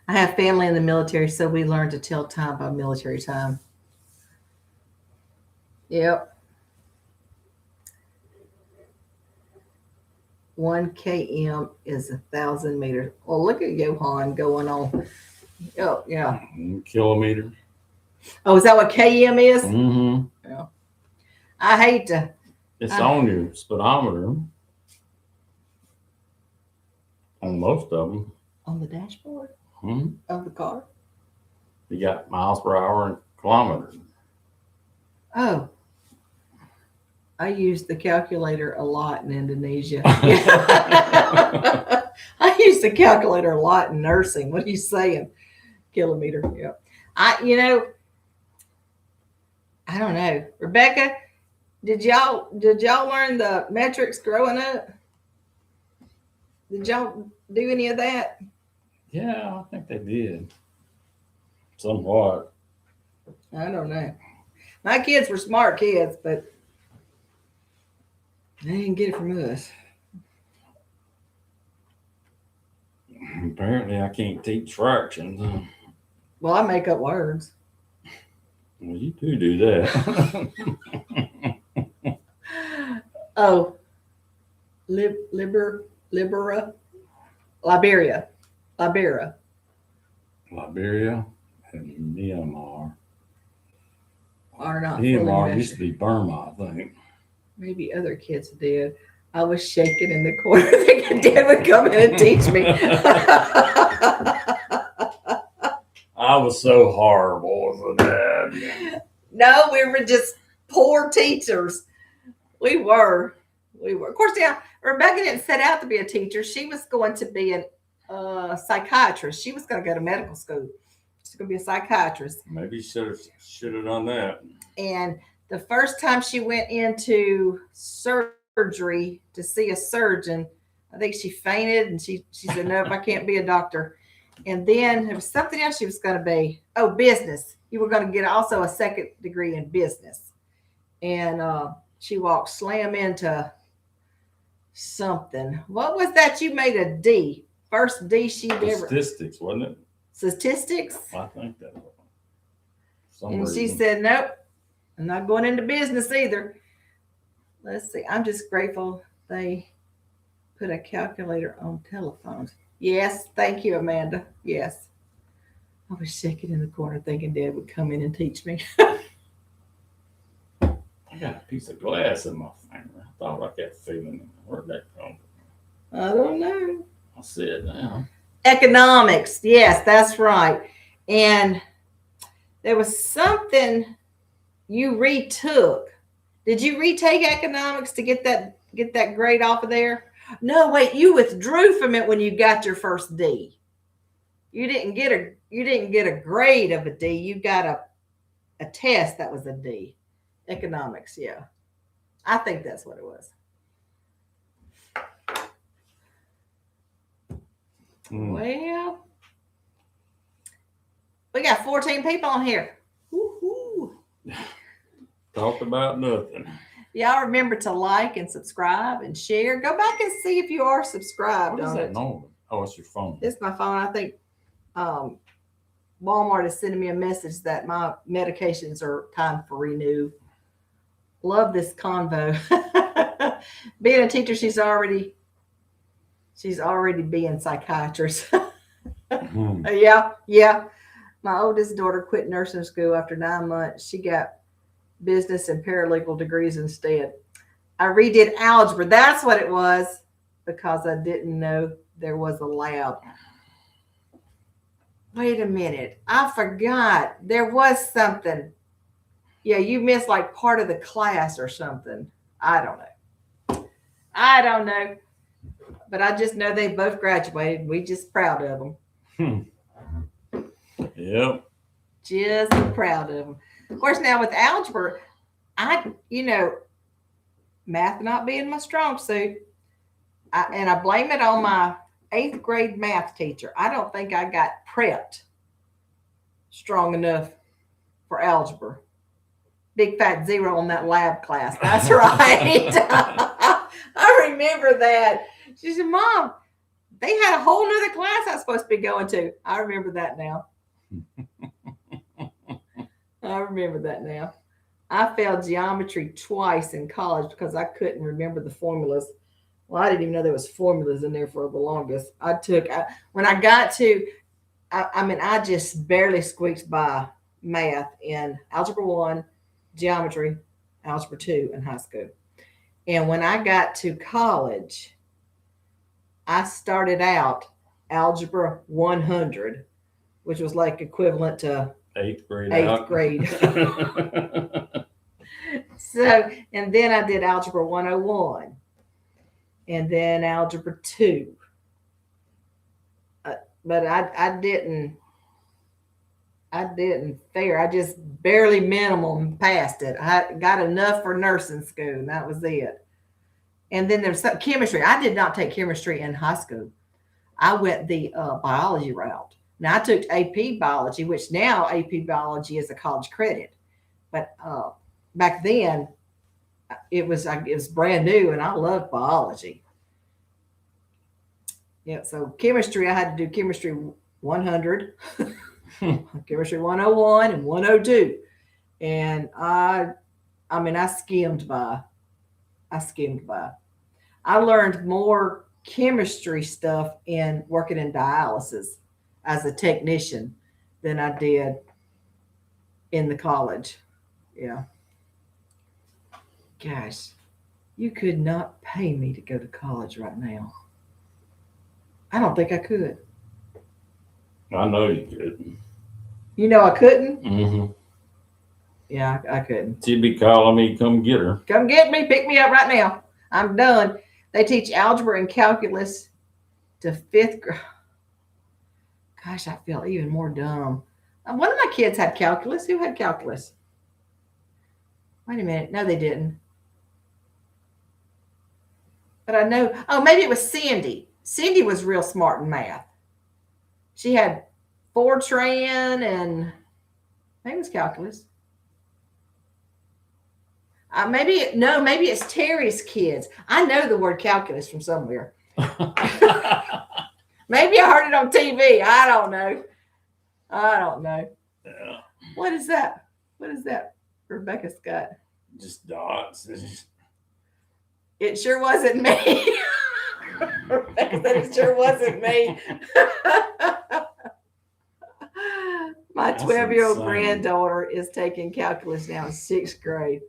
I have family in the military, so we learned to tell time by military time. Yep. 1 km is 1,000 meters. Well, look at Johan going on. Oh, yeah. Kilometer. Oh, is that what km is? Mm-hmm. Yeah. I hate to. It's on your speedometer. On most of them. On the dashboard Mm-hmm. of the car? You got miles per hour and kilometers. Oh. I use the calculator a lot in Indonesia. I use the calculator a lot in nursing. What are you saying? Kilometer. Yeah. I don't know. Rebecca, did y'all learn the metrics growing up? Did y'all do any of that? Yeah, I think they did. Somewhat. I don't know. My kids were smart kids, but they didn't get it from us. Apparently, I can't teach fractions. Well, I make up words. Well, you do that. Oh, Liberia. Liberia and Myanmar. Are not Myanmar fully used to be Burma, I think. Maybe other kids did. I was shaking in the corner thinking Dad would come in and teach me. I was so horrible as a dad. No, we were just poor teachers. We were. Of course, now, Rebecca didn't set out to be a teacher. She was going to be psychiatrist. She was going to go to medical school. She's going to be a psychiatrist. Maybe should have done that. And the first time she went into surgery to see a surgeon, I think she fainted and she said, "Nope, I can't be a doctor." And then there was something else she was going to be. Oh, business. You were going to get also a second degree in business. And she walked slam into something. What was that? You made a D. First D she'd ever. Statistics, wasn't it? Statistics? I think that was. And she said, "Nope, I'm not going into business either." Let's see. I'm just grateful they put a calculator on telephones. Yes, thank you, Amanda. Yes. I was shaking in the corner thinking Dad would come in and teach me. I got a piece of glass in my finger. I thought I got feeling. Where'd that come from? I don't know. I'll see it now. Economics. Yes, that's right. And there was something you retook. Did you retake economics to get that grade off of there? No, wait, you withdrew from it when you got your first D. You didn't get a grade of a D. You got a test that was a D. Economics, yeah. I think that's what it was. Well, we got 14 people on here. Woo-hoo. Talk about nothing. Y'all remember to like and subscribe and share. Go back and see if you are subscribed. What is that number? Oh, it's your phone. It's my phone. I think Walmart is sending me a message that my medications are time for renew. Love this convo. Being a teacher, she's already being psychiatrist. Yeah. My oldest daughter quit nursing school after 9 months. She got business and paralegal degrees instead. I redid algebra. That's what it was, because I didn't know there was a lab. Wait a minute. I forgot. There was something. Yeah, you missed like part of the class or something. I don't know. But I just know they both graduated. We just proud of them. Yep. Just proud of them. Of course, now with algebra, math not being my strong suit, I blame it on my 8th grade math teacher. I don't think I got prepped strong enough for algebra. Big fat 0 on that lab class. That's right. I remember that. She said, "Mom, they had a whole nother class I was supposed to be going to." I remember that now. I failed geometry twice in college because I couldn't remember the formulas. Well, I didn't even know there was formulas in there for the longest. I just barely squeaked by math in Algebra 1, geometry, Algebra 2 in high school. And when I got to college, I started out Algebra 100, which was like equivalent to 8th grade. 8th grade. So, and then I did Algebra 101, and then Algebra 2. But I didn't fare. I just barely minimum passed it. I got enough for nursing school, and that was it. And then there's some chemistry. I did not take chemistry in high school. I went the biology route. Now I took AP biology, which now AP biology is a college credit. But back then, it was brand new, and I loved biology. Yeah, so chemistry, I had to do chemistry 100, chemistry 101, and 102. And I skimmed by. I learned more chemistry stuff in working in dialysis as a technician than I did in the college. Yeah. Gosh, you could not pay me to go to college right now. I don't think I could. I know you couldn't. You know I couldn't? Mm-hmm. Yeah, I couldn't. She'd be calling me, "Come get her." Come get me. Pick me up right now. I'm done. They teach algebra and calculus to 5th grade. Gosh, I feel even more dumb. One of my kids had calculus. Who had calculus? Wait a minute. No, they didn't. But I know. Oh, maybe it was Cindy. Cindy was real smart in math. She had Fortran and maybe it was calculus. Maybe it's Terry's kids. I know the word calculus from somewhere. Maybe I heard it on TV. I don't know. Yeah. What is that? What is that? Rebecca's got. Just dots. It sure wasn't me. Rebecca said it sure wasn't me. My 12-year-old granddaughter is taking calculus now in 6th grade.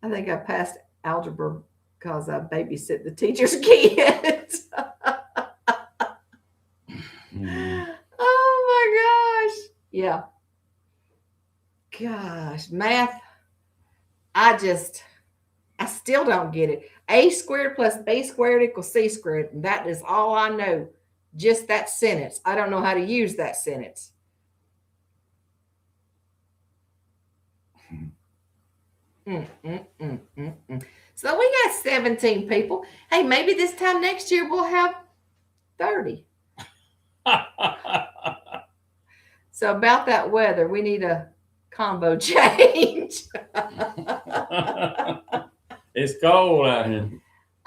I think I passed algebra because I babysit the teacher's kids. Oh my gosh. Yeah. Gosh, math. I still don't get it. A squared plus B squared equals C squared. And that is all I know. Just that sentence. I don't know how to use that sentence. So we got 17 people. Hey, maybe this time next year we'll have 30. So about that weather, we need a combo change. It's cold out here.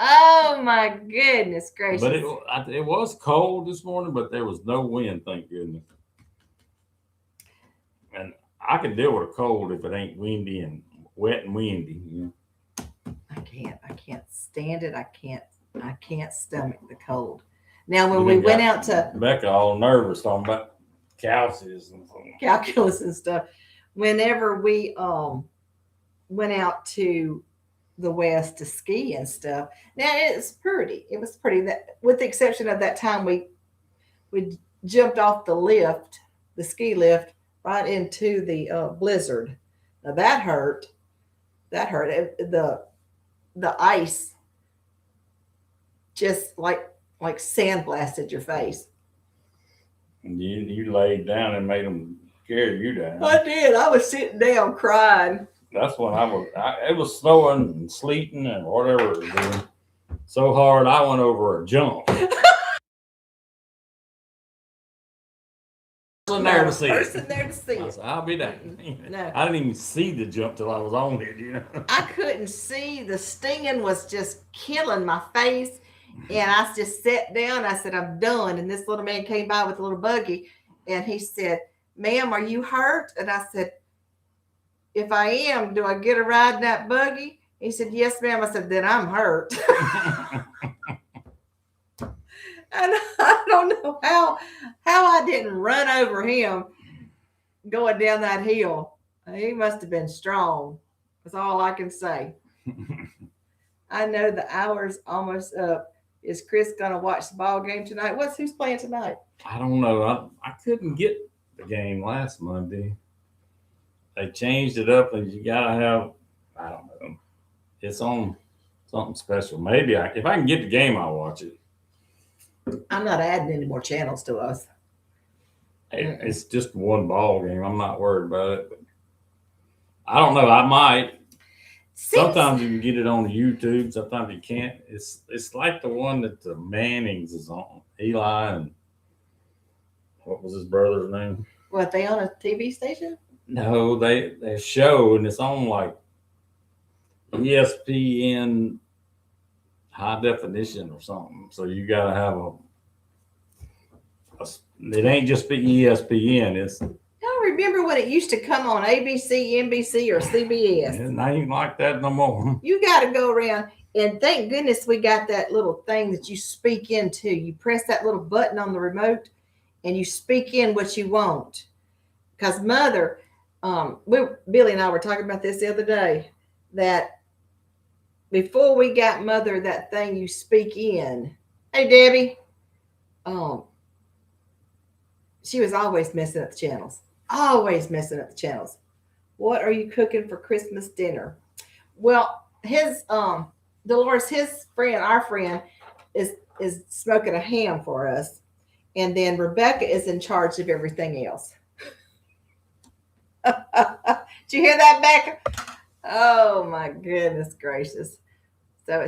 Oh my goodness gracious! But it was cold this morning, but there was no wind, thank goodness. And I can deal with a cold if it ain't windy and wet and windy. You know? I can't stand it. I can't stomach the cold. Now when we went out to Becca all nervous talking about calculus and stuff, whenever we went out to the west to ski and stuff. Now it was pretty. That, with the exception of that time we jumped off the ski lift, right into the blizzard. Now that hurt. The ice just like sandblasted your face. And you laid down and made them carry you down. I did. I was sitting down crying. That's when it was snowing and sleeting and whatever it was doing. So hard, I went over a jump. There to see it. I'll be damned. No. I didn't even see the jump till I was on it. You know? I couldn't see. The stinging was just killing my face. And I just sat down. I said, I'm done. And this little man came by with a little buggy. And he said, ma'am, are you hurt? And I said, if I am, do I get a ride in that buggy? He said, yes, ma'am. I said, then I'm hurt. And I don't know how I didn't run over him going down that hill. He must have been strong. That's all I can say. I know the hour's almost up. Is Chris going to watch the ball game tonight? Who's playing tonight? I don't know. I couldn't get the game last Monday. They changed it up, and you got to have, I don't know. It's on something special. Maybe if I can get the game, I'll watch it. I'm not adding any more channels to us. It's just one ball game. I'm not worried about it. But I don't know. I might. Sometimes you can get it on YouTube. Sometimes you can't. It's like the one that the Mannings is on. Eli and what was his brother's name? What, they on a TV station? No, they show, and it's on like ESPN high definition or something. So you got to have it ain't just ESPN. It's. I remember when it used to come on ABC, NBC, or CBS. It ain't like that no more. You got to go around, and thank goodness we got that little thing that you speak into. You press that little button on the remote, and you speak in what you want. Because Mother, Billy and I were talking about this the other day, that before we got Mother that thing you speak in. Hey, Debbie. She was always messing up the channels. Always messing up the channels. What are you cooking for Christmas dinner? Well, Dolores, our friend, is smoking a ham for us. And then Rebecca is in charge of everything else. Did you hear that, Becca? Oh my goodness gracious. So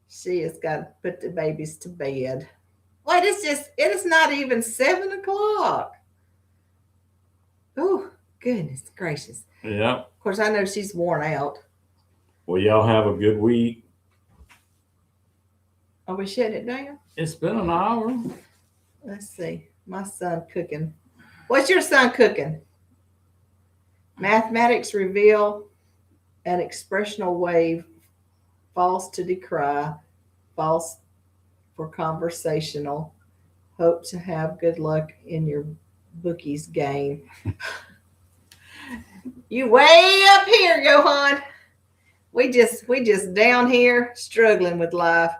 she has got to put the babies to bed. Wait, it is not even 7 o'clock. Oh, goodness gracious. Yeah. Of course, I know she's worn out. Well, y'all have a good week. Are we shutting it down? It's been an hour. Let's see. My son cooking. What's your son cooking? Mathematics reveal an expressional wave, false to decry, false for conversational. Hope to have good luck in your bookies game. You way up here, Johan. We just down here struggling with life.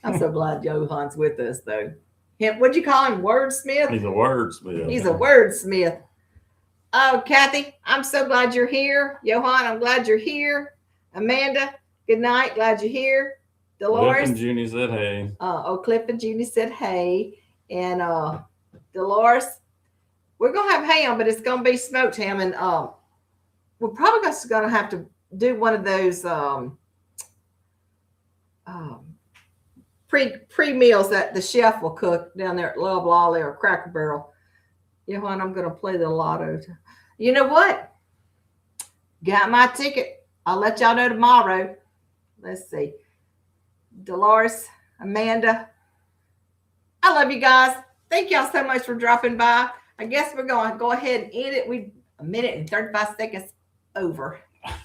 I'm so glad Johan's with us though. What'd you call him? Wordsmith? He's a wordsmith. He's a wordsmith. Oh, Kathy, I'm so glad you're here. Johan, I'm glad you're here. Amanda, good night. Glad you're here. Dolores. Cliff and Junie said hey. Cliff and Junie said hey. And Dolores, we're going to have ham, but it's going to be smoked ham. And we're probably just going to have to do one of those pre-meals that the chef will cook down there at Love Lolly or Cracker Barrel. Johan, I'm going to play the lotto. You know what? Got my ticket. I'll let y'all know tomorrow. Let's see. Dolores, Amanda, I love you guys. Thank y'all so much for dropping by. I guess we're going to go ahead and end it. We 1 minute and 35 seconds over.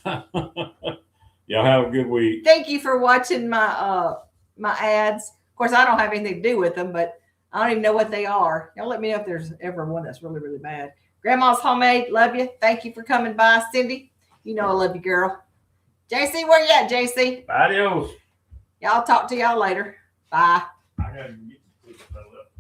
Y'all have a good week. Thank you for watching my ads. Of course, I don't have anything to do with them, but I don't even know what they are. Y'all let me know if there's ever one that's really, really bad. Grandma's Homemade, love you. Thank you for coming by. Cindy, you know I love you, girl. JC, where you at, JC? Adios. Y'all talk to y'all later. Bye. I gotta get this fella up.